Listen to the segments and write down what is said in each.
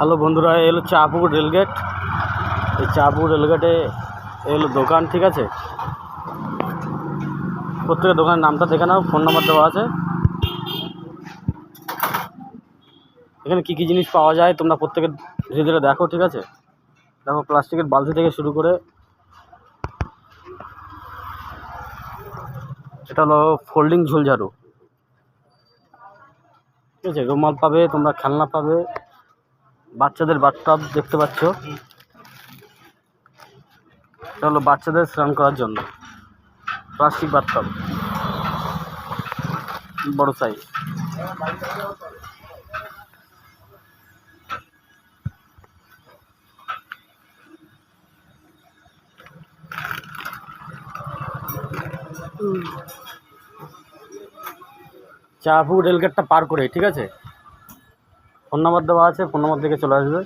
Hello বন্ধুরা, এলো চাপুর rail gate. এই চাপুর রেলগেটে এলো দোকান, ঠিক আছে। প্রত্যেকের দোকানের নামটা দেখে নাও, ফোন নাম্বার দেওয়া আছে। এখানে কী কী জিনিস পাওয়া যায় তোমরা প্রত্যেকে ধীরে ধীরে দেখো, ঠিক আছে। দেখো, প্লাস্টিকের বালতি থেকে শুরু করে এটা হলো ফোল্ডিং ঝুলঝাড়ু, ঠিক আছে। রুমাল পাবে তোমরা, খেলনা পাবে, বাচ্চাদের বাথটাব দেখতে পাচ্ছ। এটা হলো বাচ্চাদের স্নান করার জন্য প্লাস্টিক বাথটাব, বড় সাইজ। চাপুর রেলগেটটা পার করে, ঠিক আছে। ফোন নাম্বার দেওয়া আছে, ফোন নাম্বার থেকে চলে আসবে।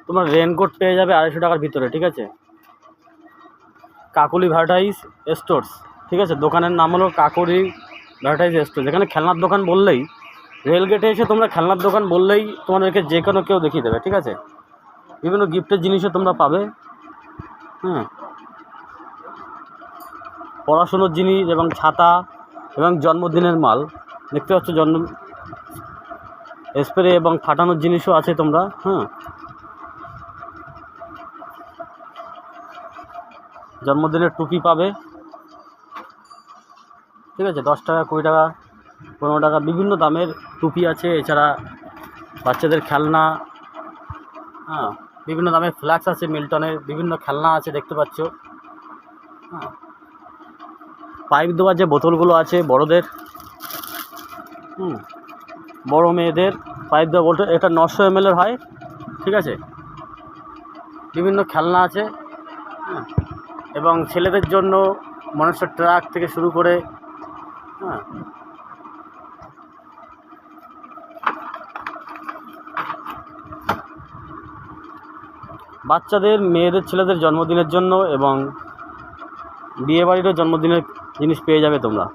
তোমার রেনকোট পেয়ে যাবে 250 টাকার ভিতরে, ঠিক আছে। কাকলি ভ্যারাইটিস স্টোর্স, ঠিক আছে। দোকানের নাম হলো কাকলি ভ্যারাইটিস স্টোর্স। এখানে খেলনার দোকান বললেই, রেলগেটে এসে তোমরা খেলনার দোকান বললেই তোমাদেরকে যে কোনো কেউ দেখিয়ে দেবে, ঠিক আছে। বিভিন্ন গিফটের জিনিসও তোমরা পাবে, পড়াশুনোর জিনিস এবং ছাতা এবং জন্মদিনের মাল দেখতে পাচ্ছ। স্প্রে এবং ফাটানোর জিনিসও আছে তোমরা, জন্মদিনের টুপি পাবে, ঠিক আছে। 10 টাকা, 20 টাকা, 15 টাকা বিভিন্ন দামের টুপি আছে। এছাড়া বাচ্চাদের খেলনা, বিভিন্ন দামের ফ্ল্যাক্স আছে, মিল্টনের বিভিন্ন খেলনা আছে দেখতে পাচ্ছ। পাইপ দেওয়ার যে বোতলগুলো আছে বড়দের, বড় মেয়েদের পাইপ দেওয়া বোতল, এটা 900 ml হয়, ঠিক আছে। বিভিন্ন খেলনা আছে, এবং ছেলেদের জন্য মানুষের ট্রাক থেকে শুরু করে, বাচ্চাদের, মেয়েদের, ছেলেদের জন্মদিনের জন্য এবং বিয়েবাড়িরও জন্মদিনের জিনিস পেয়ে যাবে তোমরা।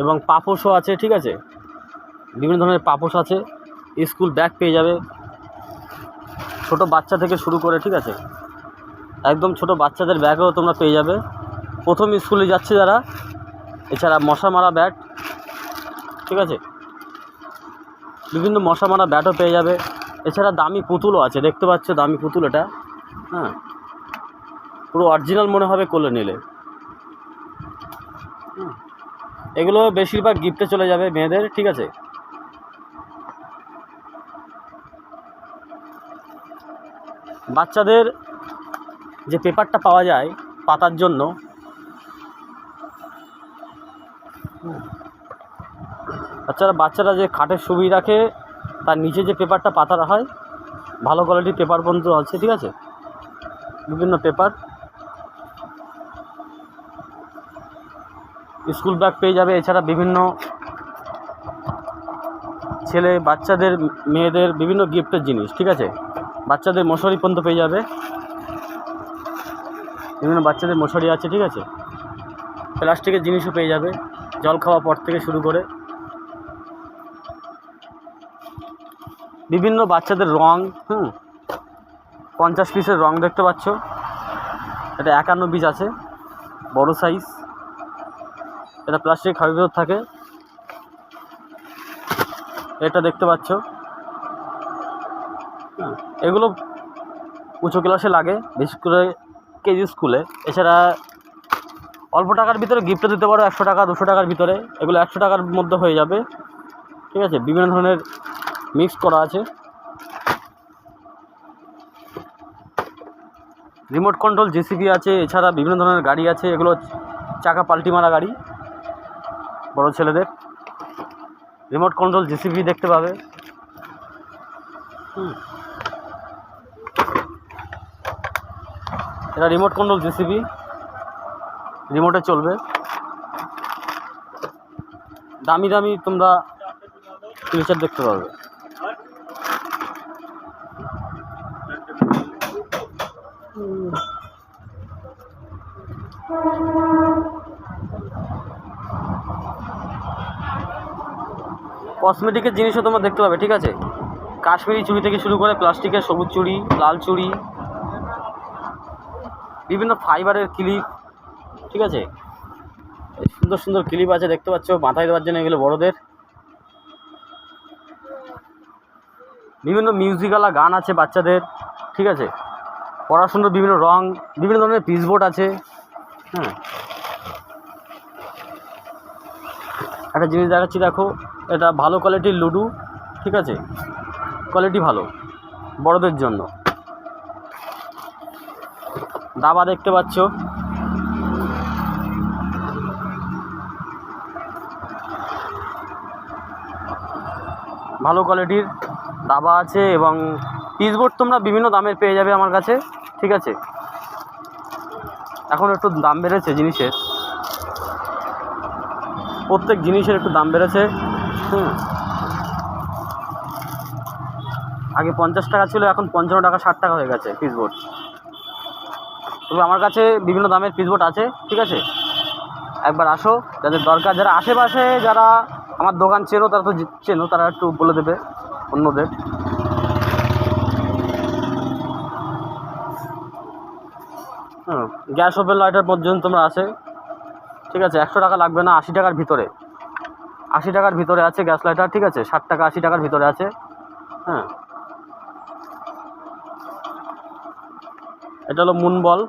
এবং পাপোশও আছে, ঠিক আছে। বিভিন্ন ধরনের পাপোশ আছে। স্কুল ব্যাগ পেয়ে যাবে ছোট বাচ্চা থেকে শুরু করে, ঠিক আছে। একদম ছোট বাচ্চাদের ব্যাগও তোমরা পেয়ে যাবে, প্রথম স্কুলে যাচ্ছে যারা। এছাড়া মশা মারা ব্যাট, ঠিক আছে। বিভিন্ন মশা মারা ব্যাটও পেয়ে যাবে। এছাড়া দামি পুতুলও আছে দেখতে পাচ্ছ, দামি পুতুল। এটা পুরো অরিজিনাল মনে হবে কোলে নিলে। এগুলো বেশিরভাগ গিফটে চলে যাবে মেয়েদের, ঠিক আছে। বাচ্চাদের যে পেপারটা পাওয়া যায় পাতার জন্য, বাচ্চারা যে খাটের ছবি রাখে তার নিচে যে পেপারটা পাতা হয়, ভালো কোয়ালিটির পেপার বন্ধু আছে, ঠিক আছে। বিভিন্ন পেপার, স্কুল ব্যাগ পেয়ে যাবে। এছাড়া বিভিন্ন ছেলে, বাচ্চাদের, মেয়েদের বিভিন্ন গিফটের জিনিস, ঠিক আছে। বাচ্চাদের মশারি পর্যন্ত পেয়ে যাবে, বিভিন্ন বাচ্চাদের মশারি আছে, ঠিক আছে। প্লাস্টিকের জিনিসও পেয়ে যাবে, জল খাওয়া পর থেকে শুরু করে বিভিন্ন বাচ্চাদের রং, 50 পিসের রং দেখতে পাচ্ছ। এটা 51 পিস আছে, বড় সাইজ। এটা প্লাস্টিক খাবির ভিতর থাকে। এটা দেখতে পাচ্ছ, এগুলো উঁচু ক্লাসে লাগে, বিশেষ করে কেজি স্কুলে। এছাড়া অল্প টাকার ভিতরে গিফটও দিতে পারো, 100 টাকা, 200 টাকার ভিতরে। এগুলো 100 টাকার মধ্যে হয়ে যাবে, ঠিক আছে। বিভিন্ন ধরনের মিক্স করা আছে। রিমোট কন্ট্রোল জেসিবি আছে। এছাড়া বিভিন্ন ধরনের গাড়ি আছে, এগুলো চাকা পাল্টি মারা গাড়ি, বড় ছেলেদের। রিমোট কন্ট্রোল জেসিবি দেখতে পাবে। এটা রিমোট কন্ট্রোল জেসিবি, রিমোটে চলবে। দামি দামি তোমরা ফিচার দেখতে পাবে। কসমেটিকের জিনিসও তোমরা দেখতে পাবে, ঠিক আছে। কাশ্মীরি চুড়ি থেকে শুরু করে প্লাস্টিকের সবুজ চুড়ি, লাল চুড়ি, বিভিন্ন ফাইবারের ক্লিপ, ঠিক আছে। সুন্দর সুন্দর ক্লিপ আছে দেখতে পাচ্ছ, মাথায় দেওয়ার জন্য। এগুলো বড়দের। বিভিন্ন মিউজিকালা গান আছে বাচ্চাদের, ঠিক আছে। পড়াশুনোর বিভিন্ন রং, বিভিন্ন ধরনের পিসবোর্ড আছে। হ্যাঁ, একটা জিনিস দেখাচ্ছি, দেখো। এটা ভালো কোয়ালিটির লুডো, ঠিক আছে। কোয়ালিটি ভালো, বড়দের জন্য। দাবা দেখতে পাচ্ছ, ভালো কোয়ালিটির দাবা আছে। এবং পিসবোর্ড তোমরা বিভিন্ন দামের পেয়ে যাবে আমার কাছে, ঠিক আছে। এখন একটু দাম বেড়েছে জিনিসের, প্রত্যেক জিনিসের একটু দাম বেড়েছে। আগে 50 টাকা ছিল, এখন 55 টাকা 60 টাকা হয়ে গেছে পিসবোর্ড। তবে আমার কাছে বিভিন্ন দামের পিসবোর্ড আছে, ঠিক আছে। একবার আসো, যাদের দরকার। যারা আশেপাশে, যারা আমার দোকান চেনো, তারা তো চেনো, তারা একটু বলে দেবে অন্যদের। গ্যাস ওভেন লাইটার পর্যন্ত তোমরা আছে, ঠিক আছে। 100 টাকা লাগবে না, 80 টাকার ভিতরে। 80 টাকার ভিতরে আছে গ্যাস লাইটার, ঠিক আছে। 60 টাকা 80 টাকার ভিতরে আছে। হ্যাঁ, এটা হলো মুন বল,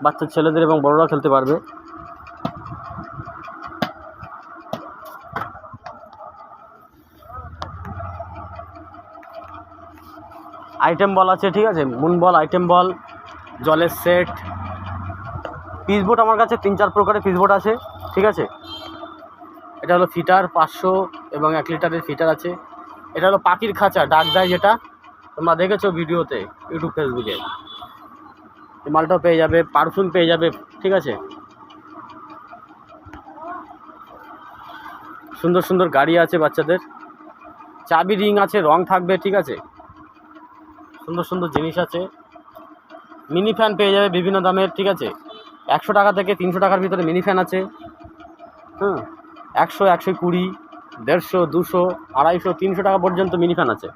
বাচ্চা ছেলেদের এবং বড়রা খেলতে পারবে। আইটেম বল আছে, ঠিক আছে। মুন বল, আইটেম বল, জলের সেট। পিসবোর্ড আমার কাছে 3-4 প্রকারের পিসবোর্ড আছে, ঠিক আছে। এটা হলো ফিটার 500 এবং 1 লিটারের ফিটার আছে। এটা হলো পাখির খাঁচা, ডাক দেয় যেটা, তোমরা দেখেছো ভিডিওতে, ইউটিউব ফেসবুকে। এই মালটাও পেয়ে যাবে, পারফিউম পেয়ে যাবে, ঠিক আছে। সুন্দর সুন্দর গাড়ি আছে বাচ্চাদের, চাবি রিং আছে, রং থাকবে, ঠিক আছে। সুন্দর সুন্দর জিনিস আছে। মিনি ফ্যান পেয়ে যাবে বিভিন্ন দামের, ঠিক আছে। 100 টাকা থেকে 300 টাকার ভিতরে মিনি ফ্যান আছে। 100, 120, 150, 200, 250, 300 টাকা পর্যন্ত মিনি ফ্যান আছে।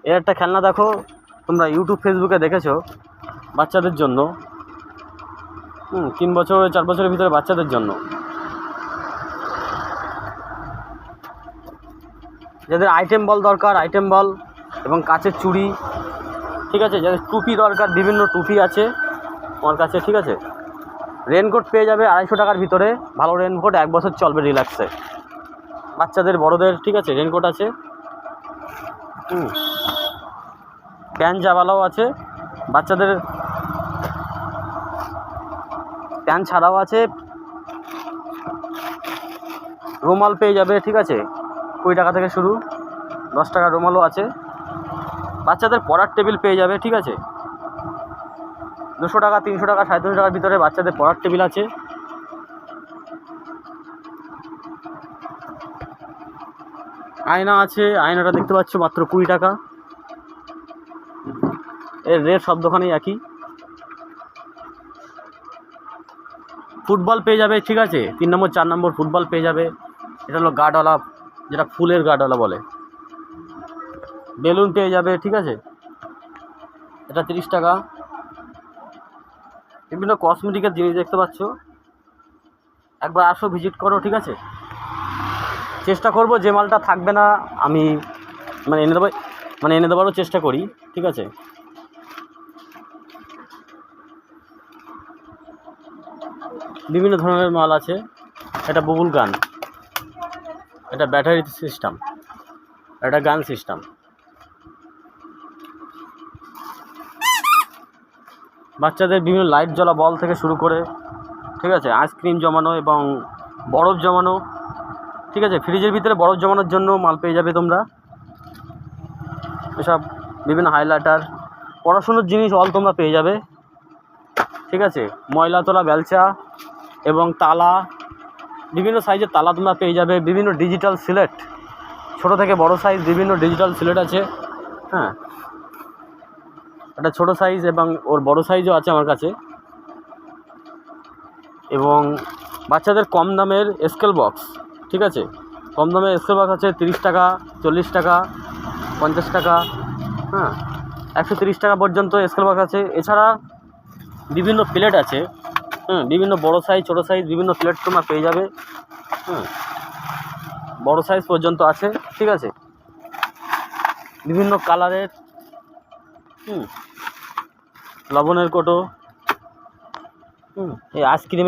এর একটা খেলনা দেখো, তোমরা ইউটিউব ফেসবুকে দেখেছো, বাচ্চাদের জন্য। 3 বছর 4 বছরের ভিতরে বাচ্চাদের জন্য। যাদের আইটেম বল দরকার, আইটেম বল এবং কাচের চুড়ি, ঠিক আছে। যাদের টুপি দরকার, বিভিন্ন টুপি আছে আমার কাছে, ঠিক আছে। রেনকোট পেয়ে যাবে 250 টাকার ভিতরে, ভালো রেনকোট, 1 বছর চলবে রিল্যাক্সে, বাচ্চাদের বড়দের, ঠিক আছে। রেনকোট আছে। প্যান জাবালাও আছে বাচ্চাদের, প্যান ছাড়াও আছে। রুমাল পেয়ে যাবে, ঠিক আছে। 20 টাকা থেকে শুরু, 10 টাকার রুমালও আছে। বাচ্চাদের পড়ার টেবিল পেয়ে যাবে, ঠিক আছে। 200 টাকা, 300 টাকা, 350 টাকার ভিতরে বাচ্চাদের পড়ার টেবিল আছে। আয়না আছে, আয়নাটা দেখতে পাচ্ছ মাত্র 20 টাকা। এর রেট সব দোকানেই একই। ফুটবল পেয়ে যাবে, ঠিক আছে। 3 নম্বর 4 নম্বর ফুটবল পেয়ে যাবে। এটা হলো গার্ডওয়ালা, যেটা ফুলের গার্ডওয়ালা বলে। বেলুন পেয়ে যাবে, ঠিক আছে। এটা 30 টাকা। বিভিন্ন কসমেটিকের জিনিস দেখতে পাচ্ছ, একবার আসো, ভিজিট করো, ঠিক আছে। চেষ্টা করব যে মালটা থাকবে না আমি এনে দেবারও চেষ্টা করি, ঠিক আছে। বিভিন্ন ধরনের মাল আছে। এটা বুবুল গান, এটা ব্যাটারি সিস্টেম, এটা গান সিস্টেম। বাচ্চাদের বিভিন্ন লাইট জ্বলা বল থেকে শুরু করে, ঠিক আছে। আইসক্রিম জমানো এবং বরফ জমানো, ঠিক আছে। ফ্রিজের ভিতরে বরফ জমানোর জন্য মাল পেয়ে যাবে তোমরা। এসব বিভিন্ন হাইলাইটার, পড়াশুনোর জিনিস অল তোমরা পেয়ে যাবে, ঠিক আছে। ময়লা তোলা বেলচা এবং তালা, বিভিন্ন সাইজের তালা তোমরা পেয়ে যাবে। বিভিন্ন ডিজিটাল সিলেট, ছোটো থেকে বড় সাইজ বিভিন্ন ডিজিটাল সিলেট আছে। হ্যাঁ, একটা ছোটো সাইজ এবং ওর বড় সাইজও আছে আমার কাছে। এবং বাচ্চাদের কম দামের স্কেল বক্স, ঠিক আছে, কম দামের স্কেল বক্স আছে 30 টাকা, 40 টাকা, 50 টাকা, হ্যাঁ, 130 টাকা পর্যন্ত স্কেল বক্স আছে। এছাড়া বিভিন্ন প্লেট আছে, বিভিন্ন বড় সাইজ ছোটো সাইজ বিভিন্ন প্লেট তোমরা পেয়ে যাবে। বড় সাইজ পর্যন্ত আছে, ঠিক আছে, বিভিন্ন কালারের। লবণের কোটো, এই আইসক্রিমের